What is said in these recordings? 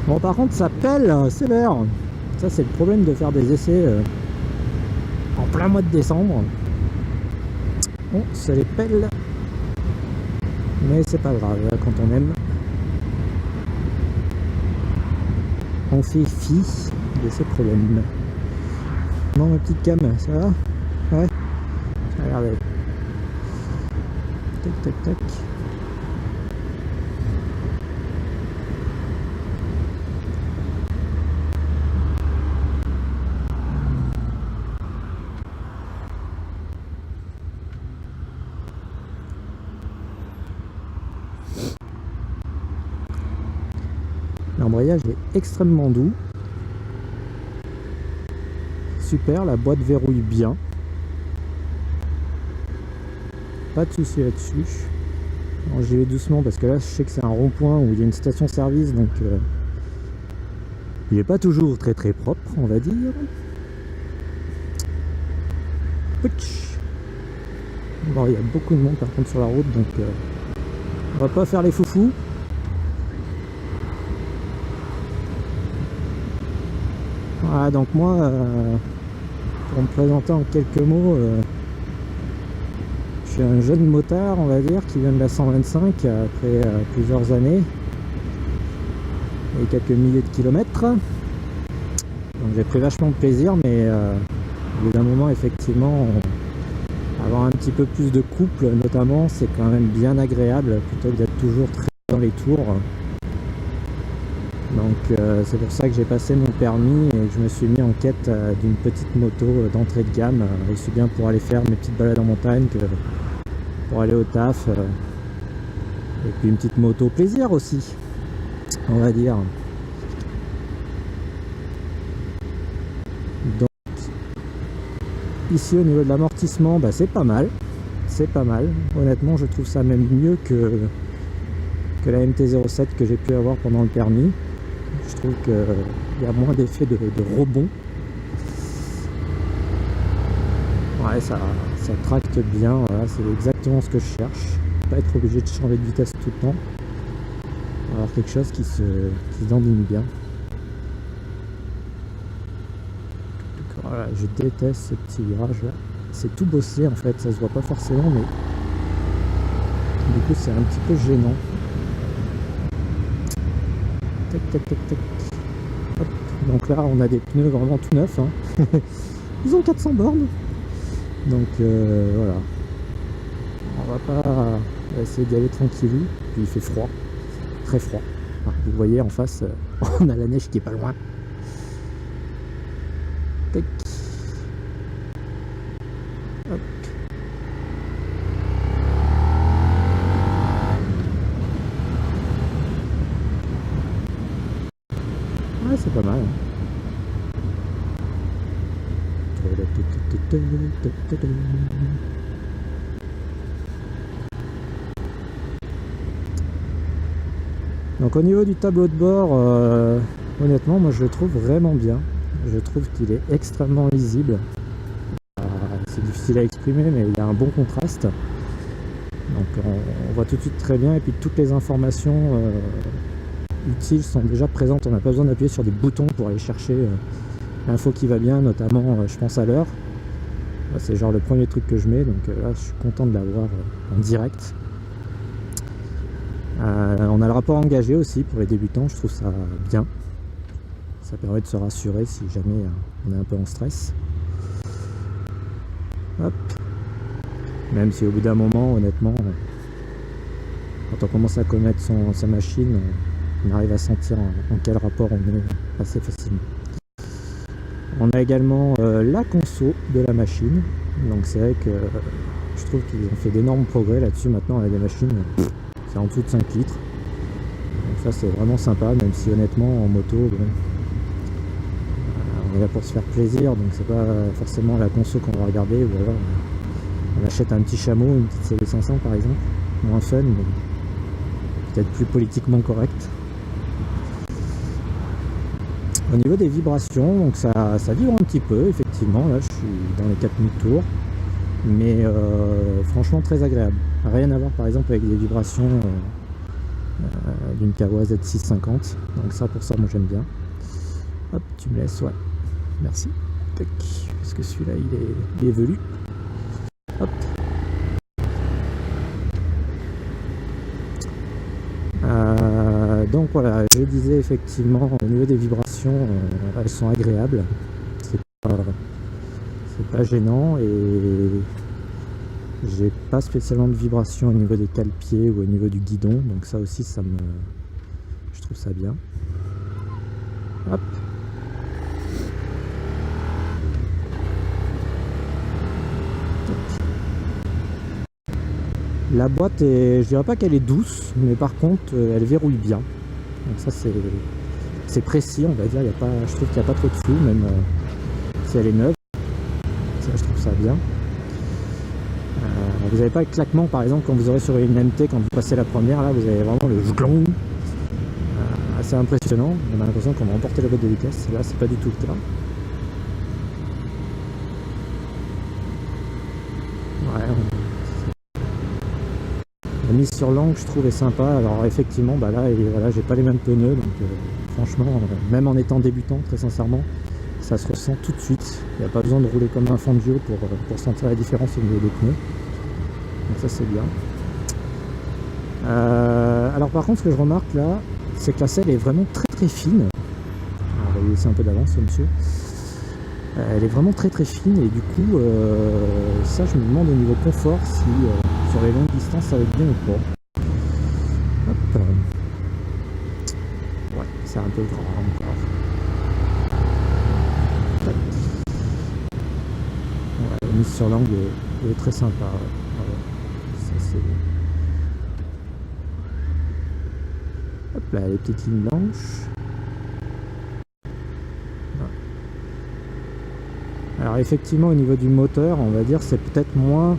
Bon, par contre, ça pèle sévère. Ça, c'est le problème de faire des essais en plein mois de décembre. Bon, ça les pèle. Mais c'est pas grave, là, quand on aime. On fait fi de ces problèmes. Non, ma petite cam, ça va? Ouais. Regardez. Tac, tac, tac. L'embrayage est extrêmement doux. Super, la boîte verrouille bien. Pas de souci là-dessus. J'y vais doucement parce que là je sais que c'est un rond-point où il y a une station-service, donc il n'est pas toujours très très propre, on va dire. Bon, il y a beaucoup de monde par contre sur la route, donc on va pas faire les foufous. Voilà, donc moi, pour me présenter en quelques mots, je suis un jeune motard, on va dire, qui vient de la 125 après plusieurs années et quelques milliers de kilomètres. Donc j'ai pris vachement de plaisir, mais au bout d'un moment, effectivement, avoir un petit peu plus de couple, notamment, c'est quand même bien agréable, plutôt que d'être toujours très dans les tours. Donc c'est pour ça que j'ai passé mon permis et que je me suis mis en quête d'une petite moto d'entrée de gamme, aussi bien pour aller faire mes petites balades en montagne que pour aller au taf. Et puis une petite moto plaisir aussi, on va dire. Donc ici au niveau de l'amortissement, bah, c'est pas mal. C'est pas mal. Honnêtement, je trouve ça même mieux que la MT-07 que j'ai pu avoir pendant le permis. Je trouve qu'il y a moins d'effet de rebond. Ouais, ça tracte bien, voilà, c'est exactement ce que je cherche. Pas être obligé de changer de vitesse tout le temps. Alors quelque chose qui se dandine bien. Voilà, je déteste ce petit virage là. C'est tout bossé en fait, ça se voit pas forcément, mais du coup c'est un petit peu gênant. Tac, tac, tac, tac. Hop. Donc là, on a des pneus vraiment tout neufs. Hein. Ils ont 400 bornes. Donc voilà. On va essayer d'y aller tranquillou. Puis il fait froid. Très froid. Enfin, vous voyez en face, on a la neige qui est pas loin. Tac. Hop. Ouais, c'est pas mal. Donc au niveau du tableau de bord, honnêtement, moi je le trouve vraiment bien. Je trouve qu'il est extrêmement lisible. C'est difficile à exprimer, mais il y a un bon contraste. Donc on voit tout de suite très bien, et puis toutes les informations utiles sont déjà présentes. On n'a pas besoin d'appuyer sur des boutons pour aller chercher l'info qui va bien, notamment je pense à l'heure. C'est genre le premier truc que je mets, donc là je suis content de l'avoir en direct. On a le rapport engagé aussi pour les débutants, je trouve ça bien. Ça permet de se rassurer si jamais on est un peu en stress. Hop. Même si au bout d'un moment, honnêtement, quand on commence à connaître sa machine, on arrive à sentir en quel rapport on est assez facilement. On a également la conso de la machine, donc c'est vrai que je trouve qu'ils ont fait d'énormes progrès là-dessus. Maintenant on a des machines, c'est en dessous de 5 litres, donc ça c'est vraiment sympa, même si honnêtement en moto, bon, on est là pour se faire plaisir, donc c'est pas forcément la conso qu'on va regarder, ou alors on achète un petit chameau, une petite CB500 par exemple, moins fun, mais peut-être plus politiquement correct. Au niveau des vibrations, donc ça vibre un petit peu, effectivement, là je suis dans les 4000 tours, mais franchement très agréable. Rien à voir par exemple avec les vibrations d'une Kawa Z650. Donc ça, pour ça, moi j'aime bien. Hop, tu me laisses, ouais. Merci. Tac. Parce que celui-là, il est velu. Hop. Donc voilà, je disais effectivement, au niveau des vibrations, elles sont agréables. C'est pas gênant et j'ai pas spécialement de vibrations au niveau des cale-pieds ou au niveau du guidon. Donc ça aussi, je trouve ça bien. Hop. La boîte je dirais pas qu'elle est douce, mais par contre elle verrouille bien. Donc ça c'est précis, on va dire. Je trouve qu'il n'y a pas trop de flou, même si elle est neuve. Ça, je trouve ça bien. Vous n'avez pas le claquement, par exemple, quand vous aurez sur une MT, quand vous passez la première, là vous avez vraiment le glong. Assez impressionnant. On a l'impression qu'on va emporter la boîte de vitesse. Là c'est pas du tout le cas. Ouais. La mise sur l'angle, je trouve, est sympa. Alors effectivement, bah là, voilà, j'ai pas les mêmes pneus, donc franchement, même en étant débutant, très sincèrement, ça se ressent tout de suite. Il n'y a pas besoin de rouler comme un Fangio pour sentir la différence au niveau des pneus. Donc ça, c'est bien. Alors par contre, ce que je remarque là, c'est que la selle est vraiment très très fine. Alors, on va lui laisser un peu d'avance, monsieur. Elle est vraiment très très fine et du coup, ça, je me demande au niveau confort si sur les longues distances ça va être bien ou pas. Hop. Ouais, c'est un peu grand encore. Ouais, la mise sur l'angle est très sympa. Ouais. Ça, c'est... Hop là, les petites lignes blanches. Alors effectivement, au niveau du moteur, on va dire c'est peut-être moins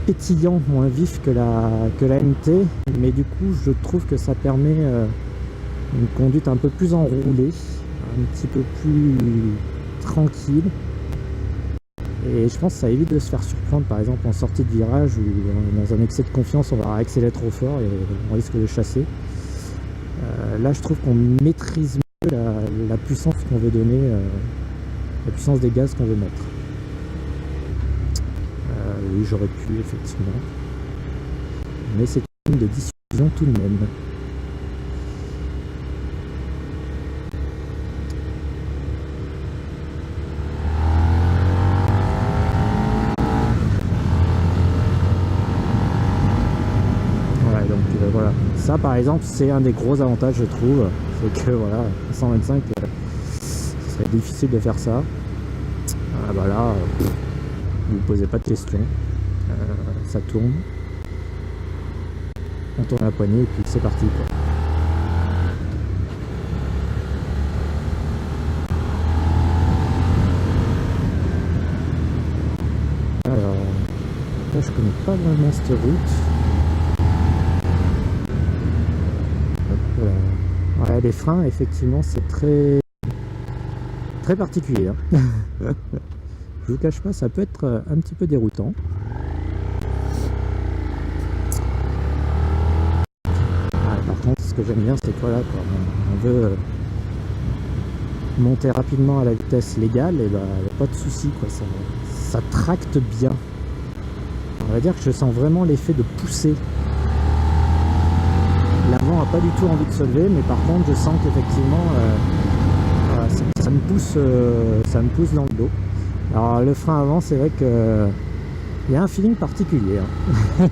pétillant, moins vif que la MT, mais du coup je trouve que ça permet une conduite un peu plus enroulée, un petit peu plus tranquille, et je pense que ça évite de se faire surprendre par exemple en sortie de virage ou dans un excès de confiance on va accélérer trop fort et on risque de chasser. Là je trouve qu'on maîtrise mieux la puissance qu'on veut donner, la puissance des gaz qu'on veut mettre. Oui, j'aurais pu, effectivement. Mais c'est une de dissuasion tout de même. Ouais, donc voilà. Ça, par exemple, c'est un des gros avantages, je trouve. C'est que, voilà, 125, ce serait difficile de faire ça. Ah bah là... vous ne posez pas de questions, ça tourne, on tourne la poignée et puis c'est parti quoi. Alors, là je connais pas vraiment cette route. Hop, ouais, les freins effectivement c'est très particulier. Hein. Je vous cache pas, ça peut être un petit peu déroutant. Par contre, ce que j'aime bien, c'est que voilà, quoi, on veut monter rapidement à la vitesse légale, et bah, il n'y a pas de souci, quoi. Ça tracte bien. On va dire que je sens vraiment l'effet de pousser. L'avant n'a pas du tout envie de se lever, mais par contre, je sens qu'effectivement, voilà, ça me pousse dans le dos. Alors le frein avant, c'est vrai que il y a un feeling particulier. Hein.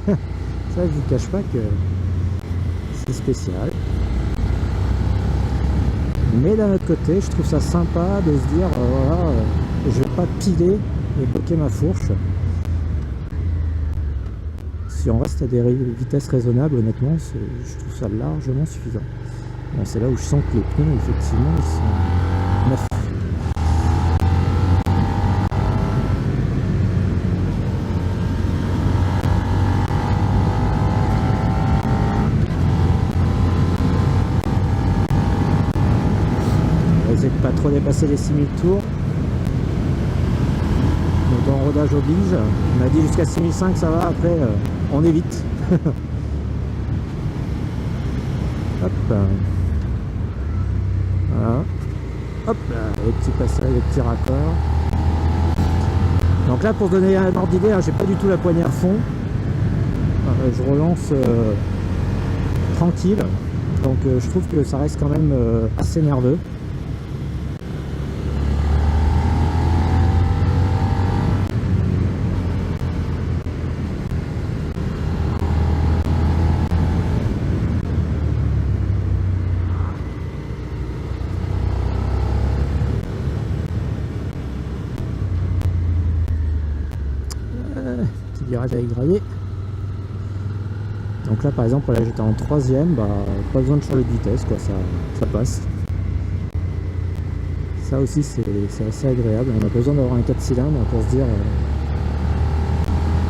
Ça, je vous cache pas que c'est spécial. Mais d'un autre côté, je trouve ça sympa de se dire, voilà, je vais pas piler et bloquer ma fourche. Si on reste à des vitesses raisonnables, honnêtement, je trouve ça largement suffisant. Bon, c'est là où je sens que les pneus, effectivement, ils sont neufs. Pas trop dépasser les 6000 tours. Donc en rodage oblige. On a dit jusqu'à 6005 ça va, après on évite. Hop. Voilà. Hop là, les petits passages, les petits raccords. Donc là, pour donner un ordre d'idée, hein, j'ai pas du tout la poignée à fond. Je relance tranquille. Donc je trouve que ça reste quand même assez nerveux. Petit virage avec gravier. Donc là par exemple, là j'étais en troisième, bah, pas besoin de changer de vitesse, quoi, ça passe. Ça aussi c'est assez agréable, on a besoin d'avoir un 4 cylindres pour se dire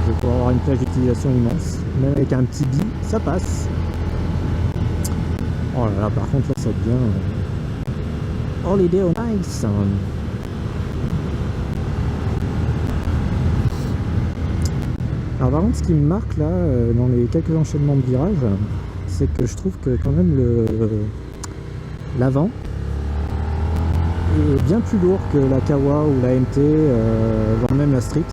je vais pouvoir avoir une plage d'utilisation immense. Même avec un petit bi, ça passe. Oh là là, par contre là ça devient Holiday on Ice. Alors par contre, ce qui me marque là, dans les quelques enchaînements de virages, c'est que je trouve que quand même l'avant est bien plus lourd que la Kawa ou la MT, voire même la Street.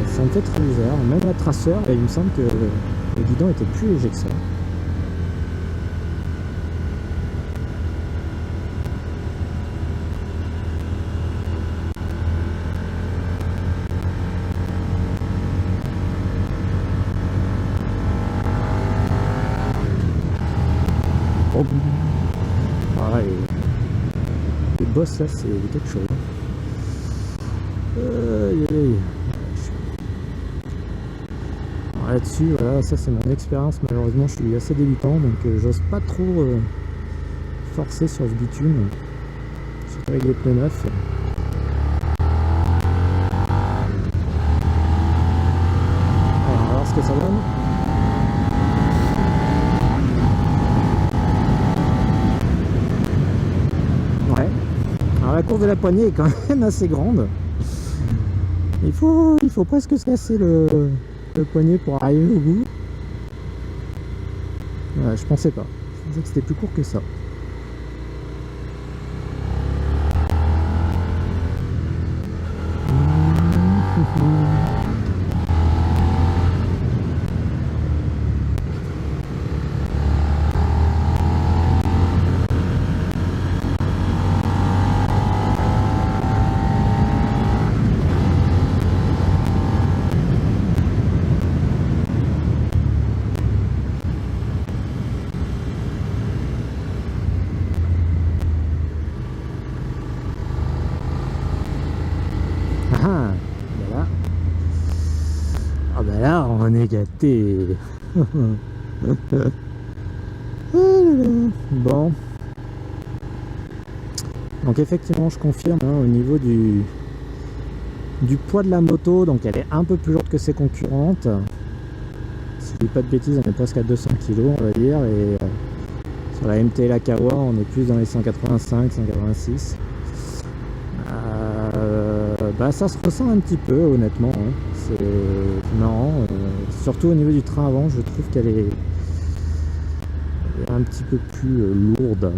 Ça me fait très bizarre. Même la Tracer, et il me semble que le guidon était plus léger que ça. Ah, les boss là, c'est quelque chose. Là-dessus, voilà, ça c'est mon expérience. Malheureusement, je suis assez débutant, donc j'ose pas trop forcer sur ce bitume, surtout avec les pneus neufs. Alors, on va voir ce que ça donne. Ouais. Alors la course de la poignée est quand même assez grande. Il faut presque se casser le poignet pour arriver au bout. Ouais, je pensais pas. Je pensais que c'était plus court que ça. Ah, ben là. Ah ben là, on est gâté. Bon. Donc effectivement, je confirme, hein, au niveau du poids de la moto, donc elle est un peu plus lourde que ses concurrentes. Si je dis pas de bêtises, on est presque à 200 kg, on va dire, et sur la MT et la Kawa, on est plus dans les 185, 186. Bah ça se ressent un petit peu, honnêtement, hein. C'est marrant, surtout au niveau du train avant, je trouve qu'elle est un petit peu plus lourde.